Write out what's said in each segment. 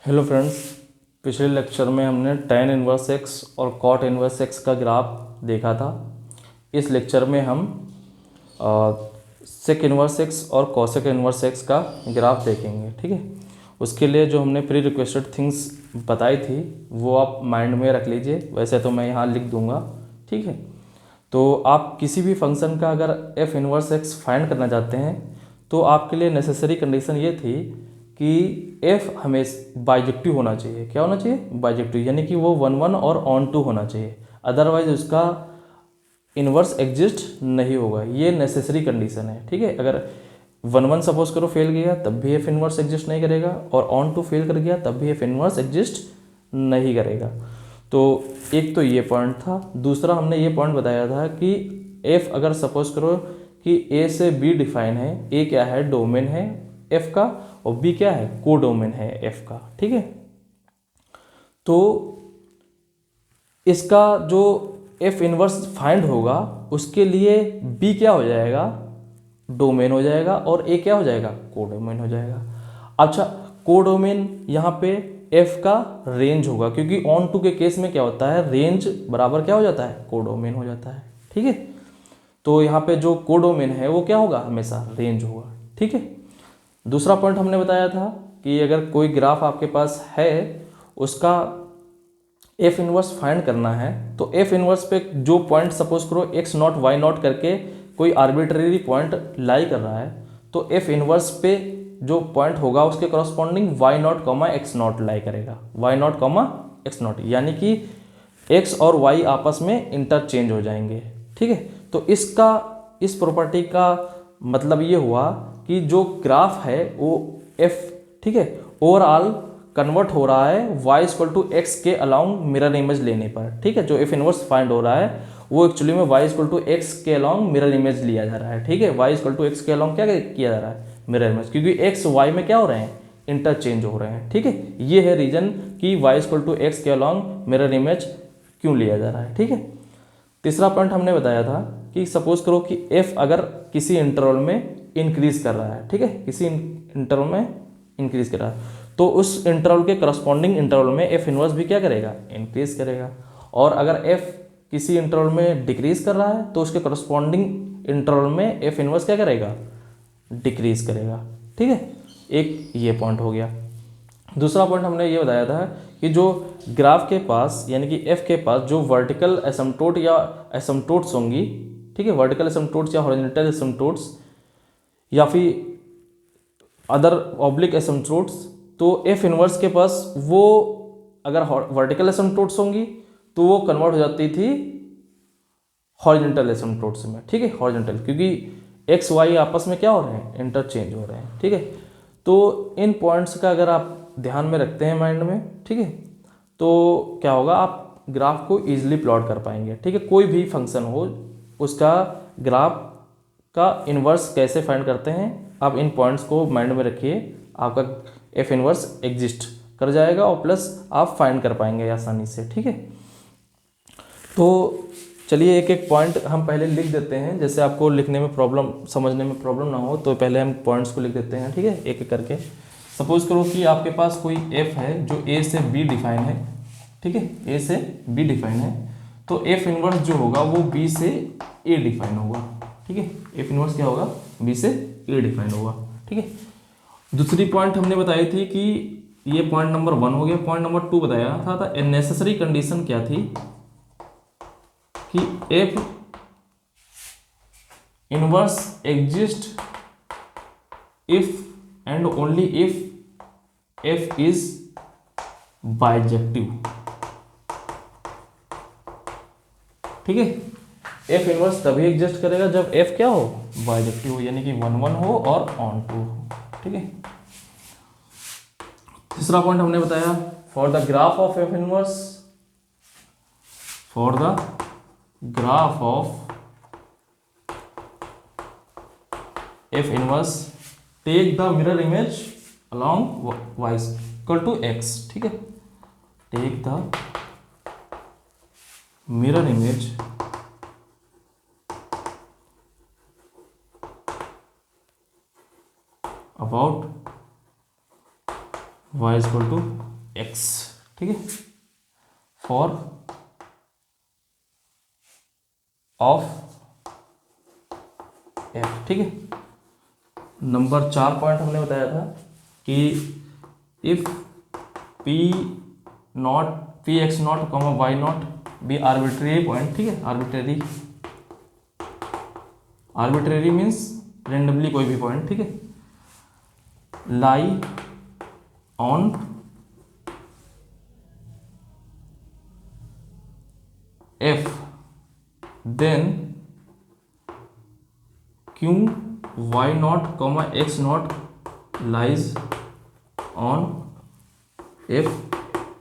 Hello friends, पिछले lecture में हमने tan इनवर्स एक्स और cot इनवर्स एक्स का ग्राफ देखा था। इस लेक्चर में हम sec इनवर्स एक्स और cosec इनवर्स एक्स का ग्राफ देखेंगे। ठीक है, उसके लिए जो हमने प्री रिक्वेस्टेड थिंग्स बताई थी वो आप माइंड में रख लीजिए। वैसे तो मैं यहाँ लिख दूँगा। ठीक है, तो आप किसी भी फंक्शन का अगर f इनवर्स एक्स फाइंड करना चाहते हैं तो आपके लिए नेसेसरी कंडीशन ये थी कि f हमेशा बाइजेक्टिव होना चाहिए। क्या होना चाहिए? बाइजेक्टिव, यानी कि वो 1 1 और ऑन टू होना चाहिए, अदरवाइज उसका इन्वर्स एग्जिस्ट नहीं होगा। ये नेसेसरी कंडीशन है। ठीक है, अगर 1 1 सपोज करो फेल गया तब भी f इन्वर्स एग्जिस्ट नहीं करेगा, और ऑन टू फेल कर गया तब भी f इन्वर्स एग्जिस्ट नहीं करेगा। तो एक तो ये पॉइंट था। दूसरा हमने ये पॉइंट बताया था कि f अगर सपोज करो कि a से b डिफाइन है, a क्या है? डोमेन है f का, और b क्या है? को डोमेन है f का। ठीक है, तो इसका जो f इनवर्स फाइंड होगा उसके लिए b क्या हो जाएगा? डोमेन हो जाएगा, और a क्या हो जाएगा? को डोमेन हो जाएगा। अच्छा, को डोमेन यहाँ पे f का रेंज होगा, क्योंकि ऑन टू के केस में क्या होता है? रेंज बराबर क्या हो जाता है? को डोमेन हो जाता है। ठीक है, तो यहाँ पे जो को डोमेन है वो क्या होगा? हमेशा रेंज होगा। ठीक है, दूसरा पॉइंट हमने बताया था कि अगर कोई ग्राफ आपके पास है, उसका एफ इनवर्स फाइंड करना है, तो एफ इनवर्स पे जो पॉइंट सपोज करो एक्स नॉट वाई नॉट करके कोई आर्बिट्रेरी पॉइंट लाई कर रहा है, तो एफ इनवर्स पे जो पॉइंट होगा उसके corresponding Y not comma X not lie करेगा। Y not comma X not, यानी कि एक्स और वाई आपस में इंटरचेंज हो जाएंगे। ठीक है, तो इस प्रॉपर्टी का मतलब ये हुआ कि जो ग्राफ है वो एफ, ठीक है, ओवरऑल कन्वर्ट हो रहा है y इक्वल टू एक्स के अलाउंग मिरर इमेज लेने पर। ठीक है, जो एफ इनवर्स फाइंड हो रहा है वो एक्चुअली में y इक्वल टू एक्स के अलाउंग मिरर इमेज लिया जा रहा है। ठीक है, y इक्वल टू एक्स के अलाउंग क्या किया जा रहा है? मिरर इमेज, क्योंकि x y में क्या हो रहे हैं? इंटरचेंज हो रहे हैं। ठीक है, ये है रीजन कि y इक्वल टू एक्स के अलाउंग मिरर इमेज क्यों लिया जा रहा है। ठीक है, तीसरा पॉइंट हमने बताया था कि सपोज करो कि f अगर किसी इंटरवल में इंक्रीज कर रहा है, ठीक है, किसी इंटरवल में इंक्रीज कर रहा है, तो उस इंटरवल के करस्पॉन्डिंग इंटरवल में f इनवर्स भी क्या करेगा? इंक्रीज करेगा। और अगर f किसी इंटरवल में डिक्रीज कर रहा है तो उसके करस्पॉन्डिंग इंटरवल में f इनवर्स क्या करेगा? डिक्रीज करेगा। ठीक है, एक ये पॉइंट हो गया। दूसरा पॉइंट हमने ये बताया था कि जो ग्राफ के पास यानी कि f के पास जो वर्टिकल एसिम्प्टोट या एसिम्प्टोट्स होंगी, ठीक है, वर्टिकल एसिम्प्टोट्स या हॉरिजॉन्टल एसिम्प्टोट्स या फिर अदर ऑब्लिक एसिम्प्टोट्स, तो f इनवर्स के पास वो अगर वर्टिकल एसिम्प्टोट्स होंगी तो वो कन्वर्ट हो जाती थी हॉरिजॉन्टल एसिम्प्टोट्स में। ठीक है, हॉरिजॉन्टल, क्योंकि एक्स वाई आपस में क्या हो रहे हैं? इंटरचेंज हो रहे हैं। ठीक है, तो इन पॉइंट्स का अगर आप ध्यान में रखते हैं माइंड में, ठीक है, तो क्या होगा? आप ग्राफ को ईजिली प्लॉट कर पाएंगे। ठीक है, कोई भी फंक्शन हो उसका ग्राफ का इन्वर्स कैसे फाइंड करते हैं, आप इन पॉइंट्स को माइंड में रखिए, आपका एफ इन्वर्स एग्जिस्ट कर जाएगा और प्लस आप फाइंड कर पाएंगे आसानी से। ठीक है, तो चलिए एक एक पॉइंट हम पहले लिख देते हैं, जैसे आपको लिखने में प्रॉब्लम, समझने में प्रॉब्लम ना हो, तो पहले हम पॉइंट्स को लिख देते हैं। ठीक है, एक एक करके। सपोज करो कि आपके पास कोई एफ है जो ए से बी डिफाइन है। ठीक है, ए से बी डिफाइन है, तो एफ इनवर्स जो होगा वो बी से ए डिफाइन होगा। ठीक है, एफ इनवर्स क्या होगा? बी से ए डिफाइन होगा। ठीक है, दूसरी पॉइंट हमने बताई थी कि ये पॉइंट नंबर 1 हो गया। पॉइंट नंबर 2 बताया था नेसेसरी कंडीशन क्या थी कि F inverse exist if and only if F is bijective. ठीक है, एफ इनवर्स तभी एग्जिस्ट करेगा जब एफ क्या हो? बाइजेक्टिव हो, यानी कि 1 1 हो और ऑन टू हो। ठीक है, तीसरा पॉइंट हमने बताया for the graph of F inverse, for the graph of F inverse take the mirror image along y equal to x। ठीक है, take the mirror image about y equal to X, ठीक है, for of F, ठीक है। Number 4 point हमने बताया था कि if P not P X not comma Y not be arbitrary point, ठीक है, आर्बिट्रेरी मीन्स रेंडमली कोई भी पॉइंट, ठीक है, lie on F then Q Y not comma X not lies on F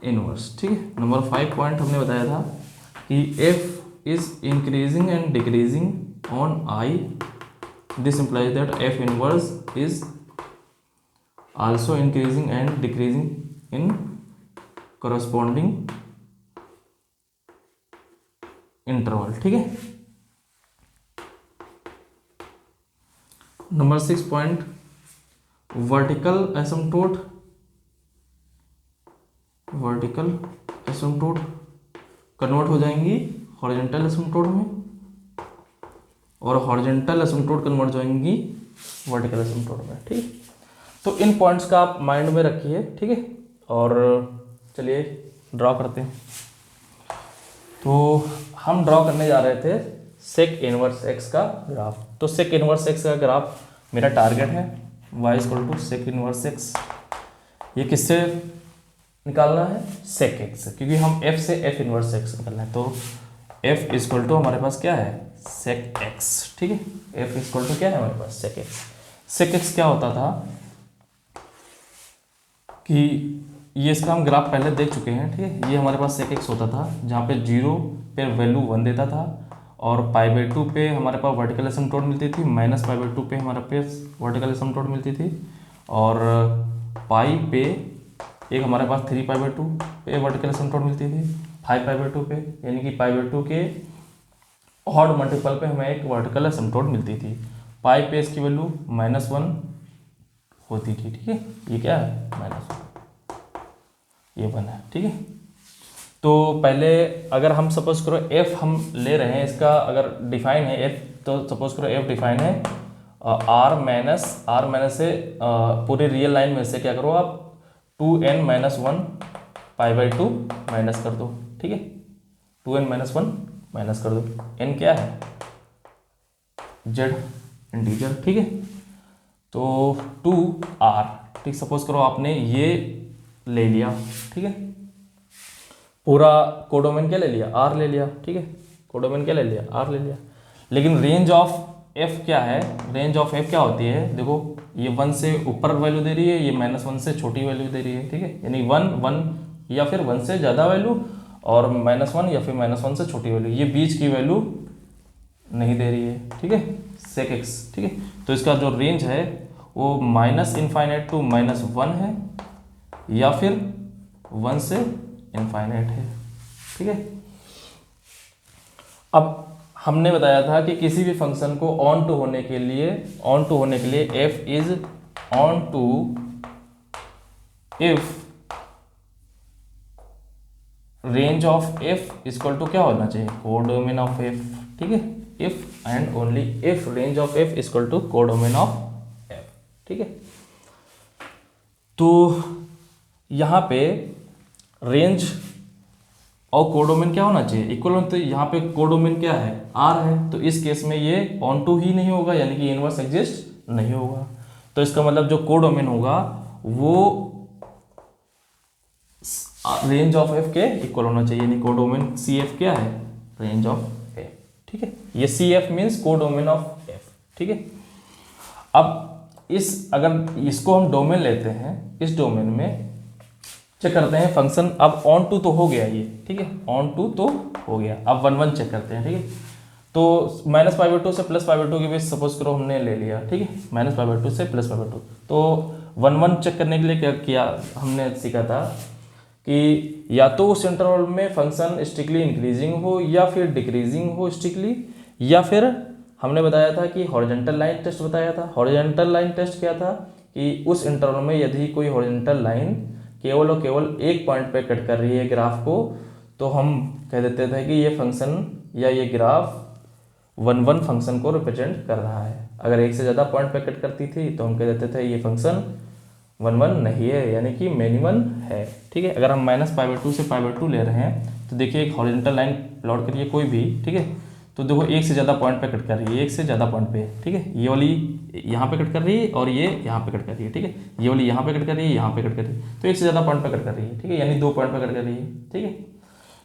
inverse, ठीक है। नंबर 5 पॉइंट हमने बताया था कि F is increasing and decreasing on I, this implies that f inverse is also increasing and decreasing in corresponding interval, ठीक है। Number 6 point vertical एसिम्पटोट convert हो जाएंगी हॉरिजॉन्टल एसिम्पटोट में, और हॉरिजॉन्टल एसिम्पटोट कन्वर्ट हो जाएंगी वर्टिकल एसिम्पटोट में, ठीक है। तो इन पॉइंट्स का आप माइंड में रखिए, ठीक है। और चलिए ड्रॉ करते हैं। तो हम ड्रॉ करने जा रहे थे सेक इनवर्स एक्स का ग्राफ। तो सेक इनवर्स एक्स का ग्राफ मेरा टारगेट है, y = सेक इनवर्स एक्स। ये किससे निकालना है? सेक एक्स से, क्योंकि हम f से f इनवर्स एक्स निकालना है। तो f = हमारे पास क्या है? सेक एक्स, ठीक है। f = क्या है हमारे पास? सेक एक्स। सेक एक्स क्या होता था कि ये इसका हम ग्राफ पहले देख चुके हैं, ठीक है। ये हमारे पास सेक एक्स होता था जहाँ पे 0 पे वैल्यू 1 देता था, और π/2 पे हमारे पास वर्टिकल एसिम्पटोट मिलती थी, -π/2 पे हमारे पास वर्टिकल एसिम्पटोट मिलती थी, और पाई पे एक हमारे पास 3π/2 पे वर्टिकल एसिम्पटोट मिलती थी, 5π/2 पे, यानी कि π/2 के ऑड मल्टीपल पे हमें एक वर्टिकल एसिम्पटोट मिलती थी। पाई पे इसकी वैल्यू -1 होती थी, ठीक है। ये क्या है? -1, ये 1 है, ठीक है। तो पहले अगर हम सपोज करो f हम ले रहे हैं, इसका अगर डिफाइन है f, तो सपोज करो f डिफाइन है r माइनस से पूरी रियल लाइन में से क्या करो आप 2n - 1 π/2 माइनस कर दो, ठीक है। 2n - 1 माइनस कर दो, n क्या है? z इंटीजर, ठीक है। तो 2r, ठीक, सपोज करो आपने ये ले लिया, ठीक है। पूरा कोडोमेन क्या ले लिया? r ले लिया, ठीक है। कोडोमेन क्या ले लिया? r ले लिया। लेकिन रेंज ऑफ f क्या है? रेंज ऑफ f क्या होती है? देखो ये 1 से ऊपर वैल्यू दे रही है, ये -1 से छोटी वैल्यू दे रही है, ठीक है। यानी 1 या फिर 1 से ज़्यादा वैल्यू, और -1 या फिर -1 से छोटी वैल्यू, ये बीच की वैल्यू नहीं दे रही है, ठीक है, सेक एक्स, ठीक है। तो इसका जो रेंज है वो -∞ टू -1 है, या फिर 1 से इनफाइनाइट है, ठीक है। अब हमने बताया था कि किसी भी फंक्शन को ऑन टू होने के लिए f is onto if range of f = क्या होना चाहिए? कोडोमेन ऑफ f, ठीक है। If and only if range of f = codomain of f, ठीक है। तो यहाँ पे रेंज और कोडोमेन क्या होना चाहिए? इक्वल। तो यहाँ पे कोडोमेन क्या है? r है, तो इस केस में ये ऑन टू ही नहीं होगा, यानी कि इनवर्स एग्जिस्ट नहीं होगा। तो इसका मतलब जो कोडोमेन होगा वो रेंज ऑफ f के इक्वल होना चाहिए, यानी कोडोमेन CF क्या है? रेंज ऑफ f, ठीक है। ये CF means codomain of f, ठीक है। अब अगर इसको हम डोमेन लेते हैं, इस डोमेन में चेक करते हैं फंक्शन। अब ऑन टू तो हो गया ये, ठीक है, ऑन टू तो हो गया। अब 1 चेक करते हैं, ठीक है। तो -π/2 से +π/2 के बीच सपोज करो हमने ले लिया, ठीक है, -π/2 से +π/2। तो 1 चेक करने के लिए क्या किया? हमने सीखा था कि या तो उस इंटरवल में फंक्शन स्ट्रिक्टली इंक्रीजिंग हो या फिर डिक्रीजिंग हो स्ट्रिक्टली, या फिर हमने बताया था कि हॉरिजॉन्टल लाइन टेस्ट बताया था। हॉरिजॉन्टल लाइन टेस्ट क्या था कि उस इंटरवल में यदि कोई हॉरिजॉन्टल लाइन केवल और केवल एक पॉइंट पे कट कर रही है ग्राफ को, तो हम कह देते थे कि ये फंक्शन या ये ग्राफ 1 1 फंक्शन को रिप्रेजेंट कर रहा है। अगर एक से ज़्यादा पॉइंट पे कट करती थी तो हम कह देते थे ये फंक्शन 1 1 नहीं है, यानी कि मिनिमम है। ठीक है, अगर हम -π/2 से π/2 ले रहे हैं तो देखिए एक हॉरिजॉन्टल लाइन प्लॉट करिए कोई भी, ठीक है, तो देखो एक से ज़्यादा पॉइंट पे कट कर रही है, एक से ज़्यादा पॉइंट पे, ठीक है, ये वाली यहाँ पे कट कर रही है और ये यहाँ पे कट कर रही है, ठीक है, ये वाली यहाँ पे कट कर रही है, यहाँ पे कट कर रही है, तो एक से ज़्यादा पॉइंट पे कट कर रही है, ठीक है, यानी 2 पॉइंट पे कट कर रही है, ठीक है,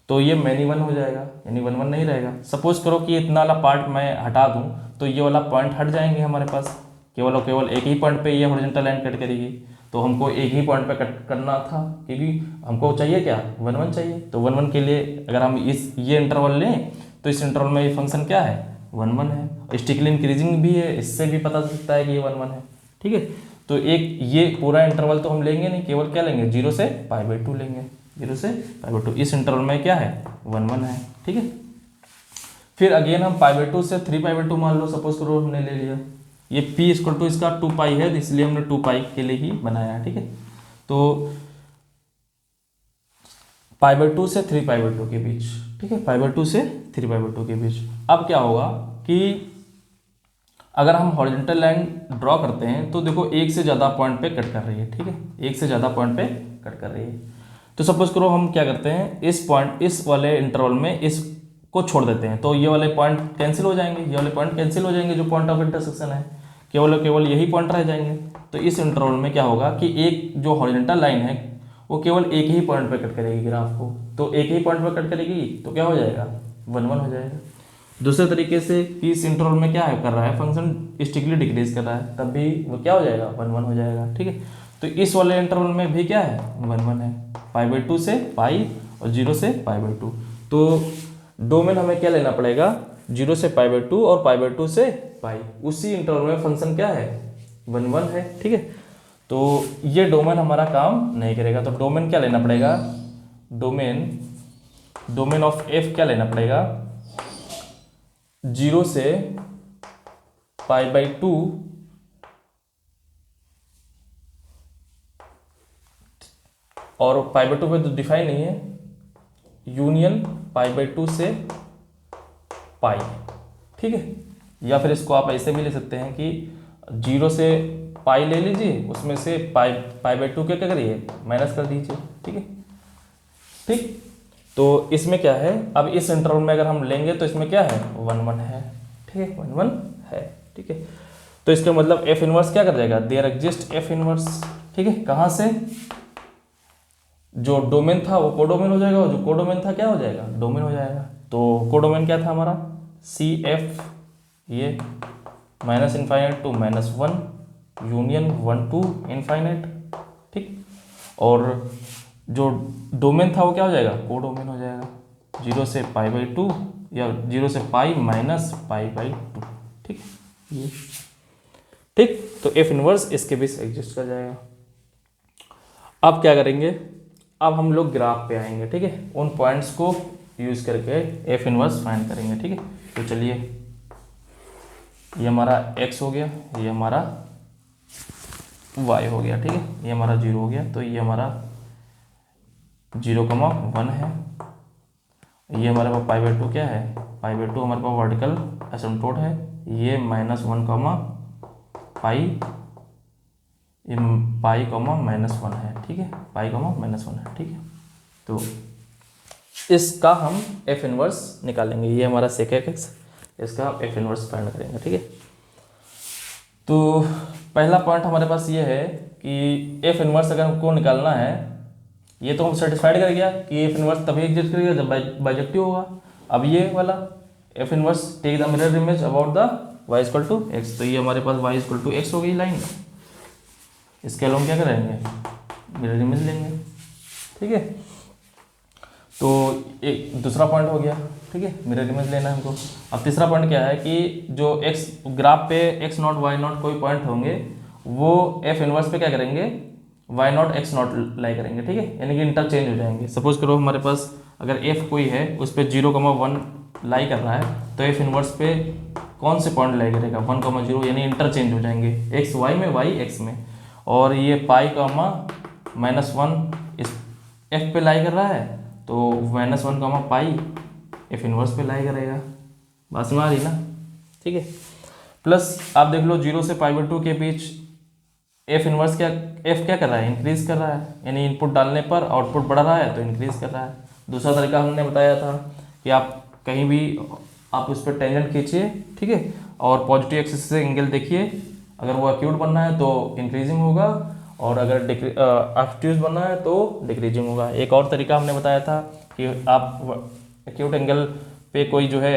तो ये मिनिमम हो जाएगा, यानी 1 1 नहीं रहेगा। सपोज करो कि इतना वाला पार्ट मैं हटा दूँ तो ये वाला पॉइंट हट जाएंगे हमारे पास, केवल और केवल एक ही पॉइंट पे ये हॉरिजॉन्टल लाइन कट करेगी, तो हमको एक ही पॉइंट पे कट करना था, क्योंकि हमको चाहिए क्या 1 1 चाहिए, तो 1 1 के लिए अगर हम ये इंटरवल लें तो इस इंटरवल में ये फंक्शन क्या है 1 1 है। स्टिकली इंक्रीजिंग भी है, इससे भी पता चलता है कि ये 1 1 है, ठीक है। तो एक ये पूरा इंटरवल तो हम लेंगे नहीं, केवल क्या लेंगे 0 से π/2 लेंगे, 0 से π/2, इस इंटरवल में क्या है 1 1 है, ठीक है। फिर अगेन हम π/2 से 3π/2 मान लो, सपोज करो हमने ले लिया, ये p = इसका 2π है, इसलिए हमने 2π के लिए ही बनाया है, ठीक है। तो π/2 से 3π/2 के बीच, ठीक है, π/2 से 3π/2 के बीच। अब क्या होगा कि अगर हम हॉरिजॉन्टल लाइन ड्रॉ करते हैं तो देखो एक से ज़्यादा पॉइंट पे कट कर रही है, ठीक है, एक से ज़्यादा पॉइंट पे कट कर रही है। तो सपोज करो हम क्या करते हैं, इस वाले इंटरवल में इसको छोड़ देते हैं, तो ये वाले पॉइंट कैंसिल हो जाएंगे, ये वाले पॉइंट कैंसिल हो जाएंगे, जो पॉइंट ऑफ इंटरसेक्शन है, केवल और केवल यही पॉइंट रह जाएंगे। तो इस इंटरवल में क्या होगा कि एक जो हॉरिजॉन्टल लाइन है वो केवल एक ही पॉइंट पे कट करेगी ग्राफ को, तो एक ही पॉइंट पे कट करेगी तो क्या हो जाएगा 1 1 हो जाएगा। दूसरे तरीके से कि इस इंटरवल में क्या है कर रहा है फंक्शन स्टिकली डिक्रीज कर रहा है, तब भी वो क्या हो जाएगा 1 1 हो जाएगा, ठीक है। तो इस वाले इंटरवल में भी क्या है 1 1 है, π/2 से π और 0 से π/2। तो डोमेन हमें क्या लेना पड़ेगा 0 से π/2 और π/2 से π, उसी इंटरवल में फंक्शन क्या है 1 1 है, ठीक है। तो ये डोमेन हमारा काम नहीं करेगा, तो डोमेन क्या लेना पड़ेगा, डोमेन ऑफ f क्या लेना पड़ेगा 0 से π/2 और π/2 पे तो डिफाइन नहीं है, यूनियन π/2 से π, ठीक है। या फिर इसको आप ऐसे भी ले सकते हैं कि 0 से π ले लीजिए, उसमें से π/2 क्या करिए माइनस कर दीजिए, ठीक है, ठीक। तो इसमें क्या है, अब इस इंटरवल में अगर हम लेंगे तो इसमें क्या है 1 1 है, ठीक है, 1 1 है, ठीक है। तो इसका मतलब f इनवर्स क्या कर जाएगा, देयर एग्जिस्ट f इनवर्स, ठीक है। कहाँ से, जो डोमेन था वो कोडोमेन हो जाएगा, और जो कोडोमेन था क्या हो जाएगा डोमेन हो जाएगा। तो कोडोमेन क्या था हमारा CF, ये -∞ to -1 यूनियन 1 to ∞, ठीक। और जो डोमेन था वो क्या हो जाएगा कोडोमेन हो जाएगा, 0 से π/2 या 0 से π माइनस π/2, ठीक, ये ठीक। तो f इनवर्स इसके बीच एग्जिस्ट कर जाएगा। अब क्या करेंगे, अब हम लोग ग्राफ पे आएंगे, ठीक है, उन पॉइंट्स को यूज करके f इनवर्स फाइंड करेंगे, ठीक है। तो चलिए, ये हमारा x हो गया, ये हमारा y हो गया, ठीक है, ये हमारा 0 हो गया, तो ये हमारा 0,1 है, ये हमारे पास π/2 क्या है, π/2 हमारे पास वर्टिकल एसिम्पटोट है, ये -1, π, ये π, -1 है, ठीक है, π, -1 है, ठीक है। तो इसका हम f इनवर्स निकालेंगे, ये हमारा sec x, इसका f इनवर्स फाइंड करेंगे, ठीक है। तो पहला पॉइंट हमारे पास ये है कि f इनवर्स अगर हमको निकालना है, ये तो हम सेटिस्फाइड कर गया कि f इनवर्स तभी एग्जिस्ट करेगा जब बाइजेक्टिव होगा। अब ये वाला f inverse take the mirror image about the y = x, तो ये हमारे पास y = x हो गई लाइन, इसके हम क्या करेंगे मिरर इमेज लेंगे, ठीक है। तो एक दूसरा पॉइंट हो गया, ठीक है, मिरर इमेज लेना है हमको। अब तीसरा पॉइंट क्या है कि जो x ग्राफ पे x0 y0 कोई पॉइंट होंगे वो f इनवर्स पे क्या करेंगे y0 x0 लाई करेंगे, ठीक है, यानी कि इंटरचेंज हो जाएंगे। सपोज करो हमारे पास अगर f कोई है उस पर 0,1 लाई कर रहा है, तो f इनवर्स पे कौन से पॉइंट लाई करेगा 1,0, यानी इंटरचेंज हो जाएंगे x y में y x में, और ये π, -1 एफ पे लाई कर रहा है तो -1 कॉमा पाई एफ इनवर्स पे लाई करेगा। बात समझ आ रही ना, ठीक है। प्लस आप देख लो 0 से π/2 के बीच एफ इनवर्स एफ क्या कर रहा है, इंक्रीज कर रहा है, यानी इनपुट डालने पर आउटपुट बढ़ रहा है तो इंक्रीज कर रहा है। दूसरा तरीका हमने बताया था कि आप कहीं भी आप उस पर टेंजेंट खींचिए, ठीक है, और पॉजिटिव एक्सिस से एंगल देखिए, अगर वो एक्यूट बनना है तो इंक्रीजिंग होगा और अगर ऑब्ट्यूज बनना है तो डिक्रीजिंग होगा। एक और तरीका हमने बताया था कि आप एक्यूट एंगल पे कोई जो है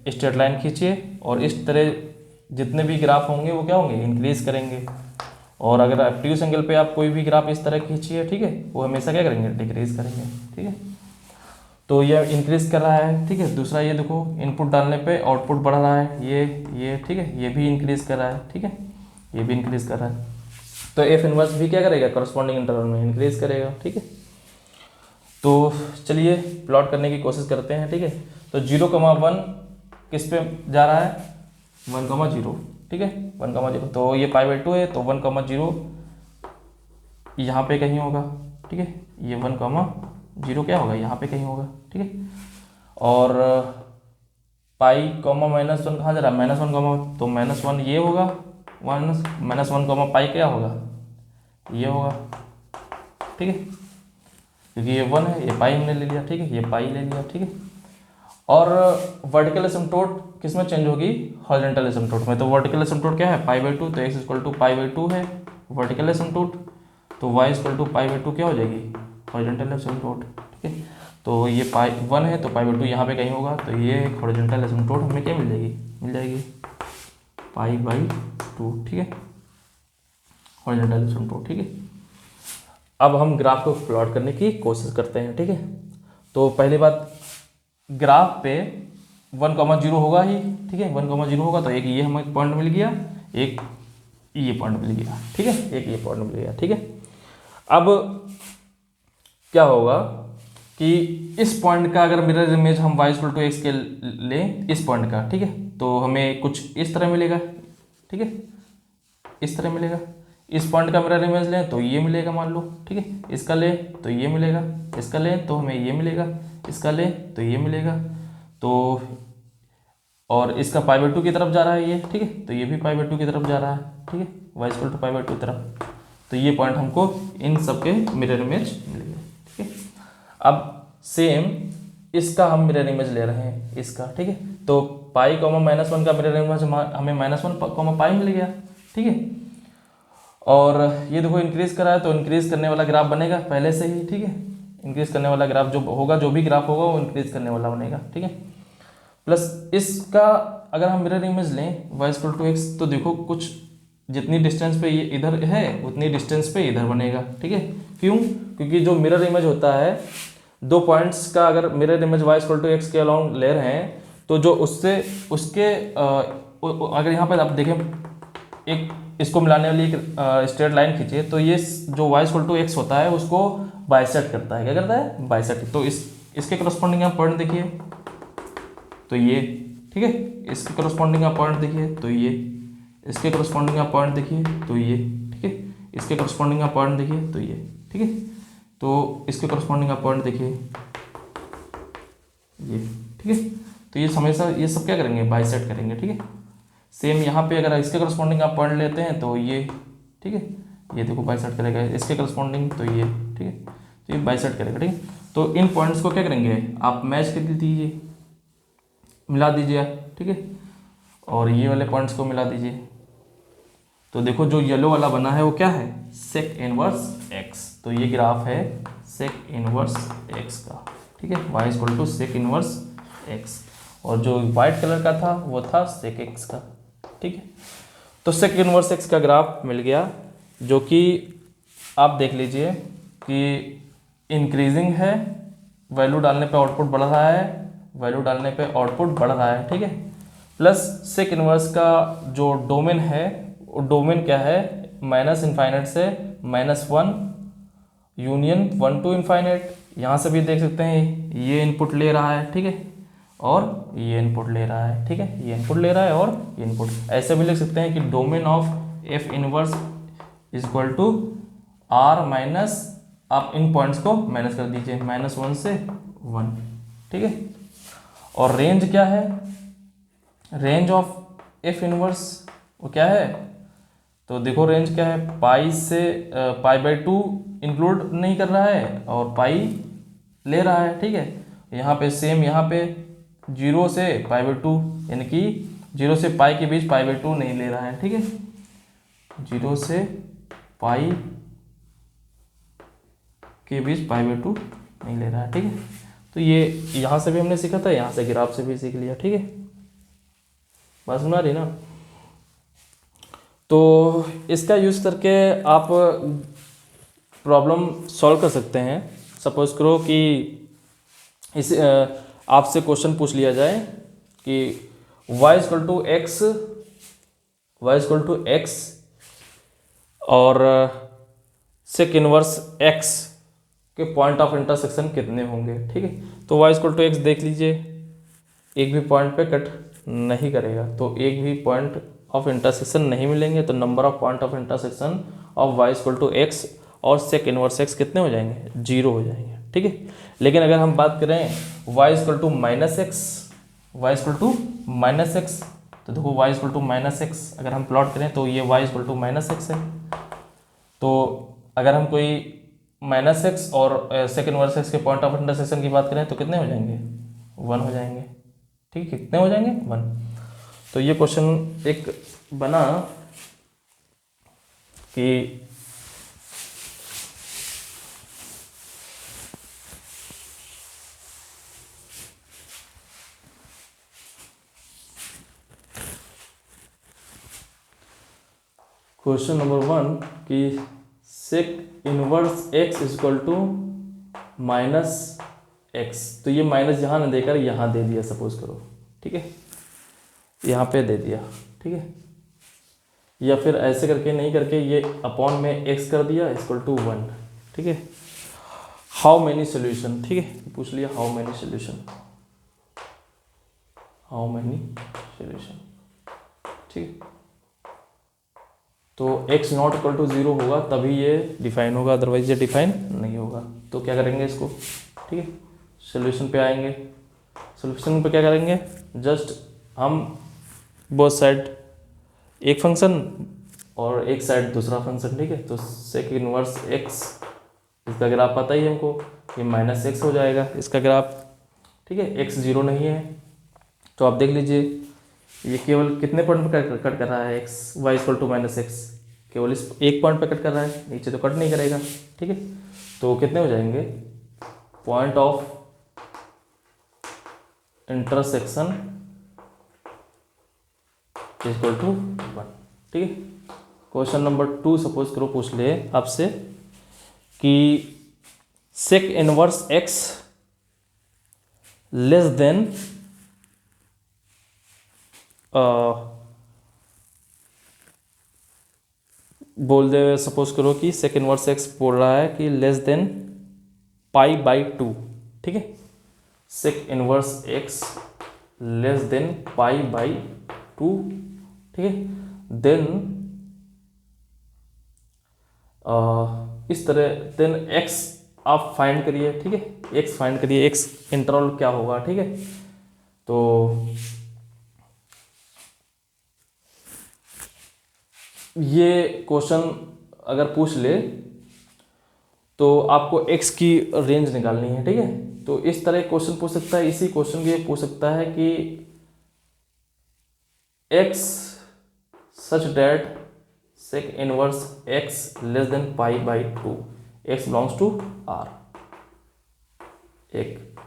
स्ट्रेट लाइन खींचिए और इस तरह जितने भी ग्राफ होंगे वो क्या होंगे, इंक्रीज करेंगे, और अगर ऑब्ट्यूज एंगल पे आप कोई भी ग्राफ इस तरह खींचिए, ठीक है, वो हमेशा क्या करेंगे, डिक्रीज करेंगे, ठीक है। तो ये इंक्रीज कर रहा है, ठीक है। दूसरा ये देखो इनपुट डालने पे आउटपुट बढ़ रहा है, ये ठीक है, ये भी इंक्रीज कर रहा है, ठीक है, ये भी इंक्रीज कर रहा है। तो एफ इनवर्स भी क्या करेगा, करस्पॉन्डिंग इंटरवल में इंक्रीज करेगा, ठीक है। तो चलिए प्लॉट करने की कोशिश करते हैं, ठीक है। तो 0,1 किस पे जा रहा है, 1,0, ठीक है, 1,0। तो ये π/2 है तो 1,0 यहाँ पे कहीं होगा, ठीक है, ये 1,0 क्या होगा, यहाँ पे कहीं होगा, ठीक है। और पाई कॉमा -1 कहाँ जा रहा है, -1, तो -1 ये होगा, -1 पाई क्या होगा, ये होगा, ठीक है, क्योंकि ये 1 है, ये पाई हमने ले लिया, ठीक है, ये पाई ले लिया, ठीक है। और वर्टिकल एसिम्पटोट किस में चेंज होगी, हॉरिजॉन्टल एसिम्पटोट में। तो वर्टिकल एसिम्पटोट क्या है, π/2, तो x = π/2 है वर्टिकल एसिम्पटोट, तो y = π/2 क्या हो जाएगी, हॉरिजॉन्टल एसिम्पटोट, ठीक है। तो ये 1 है तो π/2 यहाँ पे कहीं होगा, तो ये हॉरिजॉन्टल एसिम्पटोट हमें क्या मिल जाएगी π/2, ठीक है, हॉरिजॉन्टल एसिम्पटोट, ठीक है। अब हम ग्राफ को प्लॉट करने की कोशिश करते हैं, ठीक है। तो पहली बात, ग्राफ पे 1,0 होगा ही, ठीक है, 1,0 होगा तो एक ये हमें पॉइंट मिल गया, एक ये पॉइंट मिल गया, ठीक है, एक ये पॉइंट मिल गया, ठीक है। अब क्या होगा कि इस पॉइंट का अगर मिरर इमेज हम y = x के लें, इस पॉइंट का, ठीक है, तो हमें कुछ इस तरह मिलेगा, ठीक है, इस तरह मिलेगा। इस पॉइंट का मिरर इमेज लें तो ये मिलेगा, मान लो, ठीक है, इसका लें तो ये मिलेगा, इसका लें तो हमें ये मिलेगा, इसका लें तो ये मिलेगा, तो और इसका π/2 की तरफ जा रहा है ये, ठीक है, तो ये भी π/2 की तरफ जा रहा है, ठीक है, y = π/2 की तरफ। तो ये पॉइंट हमको इन सब के मिरर इमेज मिलेंगे, ठीक है। अब सेम इसका हम मिरर इमेज ले रहे हैं, इसका, ठीक है, तो पाई -1 का मिरर इमेज हमें -1 पाई मिल गया, ठीक है। और ये देखो इंक्रीज करा है तो इंक्रीज करने वाला ग्राफ बनेगा पहले से ही, ठीक है, इंक्रीज करने वाला ग्राफ जो होगा, जो भी ग्राफ होगा वो इंक्रीज करने वाला बनेगा, ठीक है। प्लस इसका अगर हम मिरर इमेज लें y = x, तो देखो कुछ जितनी डिस्टेंस पे ये इधर है उतनी डिस्टेंस पे इधर बनेगा, ठीक है। क्यों, क्योंकि जो मिरर इमेज होता है, दो पॉइंट्स का अगर मिरर इमेज y = x के अलाउंग ले रहे हैं तो जो उससे उसके अगर यहाँ पर आप देखें एक इसको मिलाने वाली एक स्ट्रेट लाइन खींचिए, तो ये जो y = x होता है उसको बाइसेक्ट करता है, क्या करता है, बाइसेक्ट। तो इसके करस्पॉन्डिंग आप पॉइंट देखिए तो ये, ठीक है, इसके करस्पॉन्डिंग आप पॉइंट देखिए तो ये, इसके करस्पॉन्डिंग आप पॉइंट देखिए तो ये, ठीक है, इसके करस्पॉन्डिंग आप पॉइंट देखिए तो ये, ठीक है, तो इसके करस्पॉन्डिंग आप पॉइंट देखिए ये, ठीक है। तो ये हमेशा ये सब क्या करेंगे, बाइसेक्ट करेंगे, ठीक है। सेम यहाँ पे अगर इसके करस्पॉन्डिंग आप पॉइंट लेते हैं तो ये, ठीक है, ये देखो बाइसेक्ट करेगा, इसके करस्पॉन्डिंग तो ये, ठीक है, तो ये बाइसेक्ट करेगा, ठीक है। तो इन पॉइंट्स को क्या करेंगे, आप मैच कर दीजिए, मिला दीजिए, ठीक है, और ये वाले पॉइंट्स को मिला दीजिए। तो देखो जो येलो वाला बना है वो क्या है, सेक इनवर्स x। तो ये ग्राफ है सेक इनवर्स x का, ठीक है, y = सेक इनवर्स x, और जो वाइट कलर का था वो था सेक x का, ठीक है। तो सेक इनवर्स x का ग्राफ मिल गया, जो कि आप देख लीजिए कि इंक्रीजिंग है, वैल्यू डालने पे आउटपुट बढ़ रहा है, वैल्यू डालने पे आउटपुट बढ़ रहा है, ठीक है। प्लस सेक इनवर्स का जो डोमेन है वो डोमेन क्या है, -∞ से -1 यूनियन 1 to ∞। यहाँ से भी देख सकते हैं ये इनपुट ले रहा है, ठीक है, और ये इनपुट ले रहा है, ठीक है, ये इनपुट ले रहा है और ये इनपुट। ऐसे भी लिख सकते हैं कि domain of F inverse = r - आप इन पॉइंट्स को माइनस कर दीजिए, -1 से 1, ठीक है। और रेंज क्या है, रेंज ऑफ एफ इनवर्स वो क्या है, तो देखो रेंज क्या है, पाई से π/2 इंक्लूड नहीं कर रहा है और पाई ले रहा है, ठीक है। यहाँ पे सेम, यहाँ पे 0 से π/2 यानी कि 0 से पाई के बीच π/2 नहीं ले रहा है, ठीक है। 0 से पाई के बीच π/2 नहीं ले रहा है, ठीक है। तो ये यहाँ से भी हमने सीखा था, यहाँ से ग्राफ से भी सीख लिया, ठीक है। बात सुना रही ना। तो इसका यूज़ करके आप प्रॉब्लम सॉल्व कर सकते हैं। सपोज करो कि इस आपसे क्वेश्चन पूछ लिया जाए कि y इक्वल टू एक्स और सेक इनवर्स x के पॉइंट ऑफ इंटरसेक्शन कितने होंगे, ठीक है। तो y इक्वल टू एक्स देख लीजिए, एक भी पॉइंट पे कट नहीं करेगा, तो एक भी पॉइंट ऑफ इंटरसेक्शन नहीं मिलेंगे, तो number of point of intersection of y equal to X और सेक इनवर्स x कितने हो जाएंगे, 0 हो जाएंगे, ठीक है। लेकिन अगर हम बात करें y equal to minus X, तो देखो y इक्वल टू -x अगर हम प्लॉट करें तो ये y इक्वल टू -x है। तो अगर हम कोई -x और सेक इनवर्स x के पॉइंट ऑफ इंटरसेक्शन की बात करें तो कितने हो जाएंगे, 1 हो जाएंगे, ठीक है। कितने हो जाएंगे, 1। तो ये क्वेश्चन एक बना कि क्वेश्चन नंबर 1 कि sec inverse x equal to -x, तो ये माइनस यहाँ न देकर यहाँ दे दिया सपोज करो, ठीक है, यहाँ पे दे दिया, ठीक है। या फिर ऐसे करके नहीं करके ये अपॉन में x कर दिया इक्वल टू 1, ठीक है। हाउ मेनी सोल्यूशन, ठीक है, पूछ लिया हाउ मेनी सोल्यूशन, ठीक है। तो x नॉट इक्वल टू 0 होगा तभी ये डिफाइन होगा, अदरवाइज ये डिफाइन नहीं होगा। तो क्या करेंगे इसको, ठीक है, सोल्यूशन पे आएंगे। सोल्यूशन पे क्या करेंगे, जस्ट हम बोथ साइड एक फंक्शन और एक साइड दूसरा फंक्शन, ठीक है। तो सेक इनवर्स x, इसका ग्राफ पता ही है हमको, ये -x हो जाएगा इसका ग्राफ, ठीक है। x 0 नहीं है, तो आप देख लीजिए ये केवल कितने पॉइंट पे कट कर रहा है, x y equal to -x, केवल इस एक पॉइंट पे कट कर रहा है, नीचे तो कट नहीं करेगा, ठीक है। तो कितने हो जाएंगे, point of intersection equal to 1, ठीक है। क्वेश्चन नंबर 2 सपोज करो पूछ ले आपसे कि sec inverse x less than बोल दे, सपोज करो कि सेक इनवर्स x बोल रहा है कि लेस देन π/2, ठीक है। Sec inverse x less than π/2, ठीक है। देन इस तरह देन x आप फाइंड करिए, ठीक है, x फाइंड करिए, x इंटरवल क्या होगा, ठीक है। तो ये क्वेश्चन अगर पूछ ले तो आपको x की रेंज निकालनी है, ठीक है। तो इस तरह क्वेश्चन पूछ सकता है, इसी क्वेश्चन के पूछ सकता है कि x such that sec inverse x less than π/2, x belongs to R, एक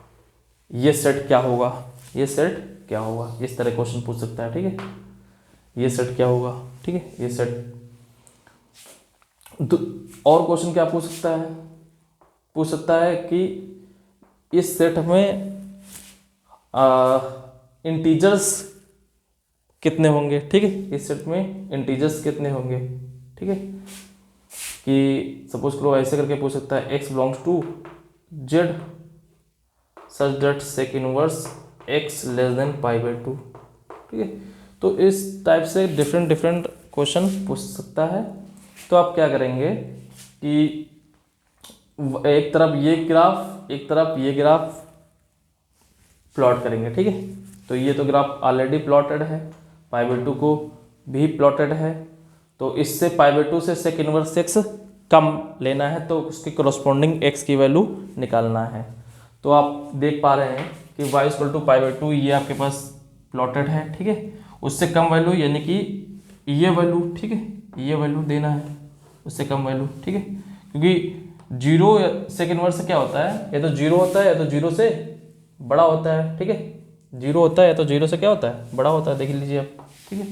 ये सेट क्या होगा, ये सेट क्या होगा, इस तरह क्वेश्चन पूछ सकता है, ठीक है। ये सेट क्या होगा, ठीक है, ये सेट। और क्वेश्चन क्या पूछ सकता है कि इस सेट में इंटीजर्स कितने होंगे, ठीक है, इस सेट में इंटीजर्स कितने होंगे, ठीक है। कि सपोज करो ऐसे करके पूछ सकता है x belongs to z such that sec inverse x less than π/2, ठीक है। तो इस टाइप से डिफरेंट क्वेश्चन पूछ सकता है। तो आप क्या करेंगे कि एक तरफ ये ग्राफ, एक तरफ ये ग्राफ प्लॉट करेंगे, ठीक है। तो ये तो ग्राफ ऑलरेडी प्लॉटेड है, π/2 को भी प्लॉटेड है, तो इससे π/2 से सेक इनवर्स एक्स कम लेना है, तो उसकी करस्पॉन्डिंग एक्स की वैल्यू निकालना है। तो आप देख पा रहे हैं कि y इक्वल टू π/2 ये आपके पास प्लॉटेड है, ठीक है। उससे कम वैल्यू यानी कि ये वैल्यू, ठीक है, ये वैल्यू देना है, उससे कम वैल्यू, ठीक है। क्योंकि जीरो सेक इनवर्स से क्या होता है, या तो जीरो होता है या तो जीरो से बड़ा होता है, ठीक है। जीरो होता है या तो जीरो से क्या होता है, बड़ा होता है, देख लीजिए आप, ठीक है।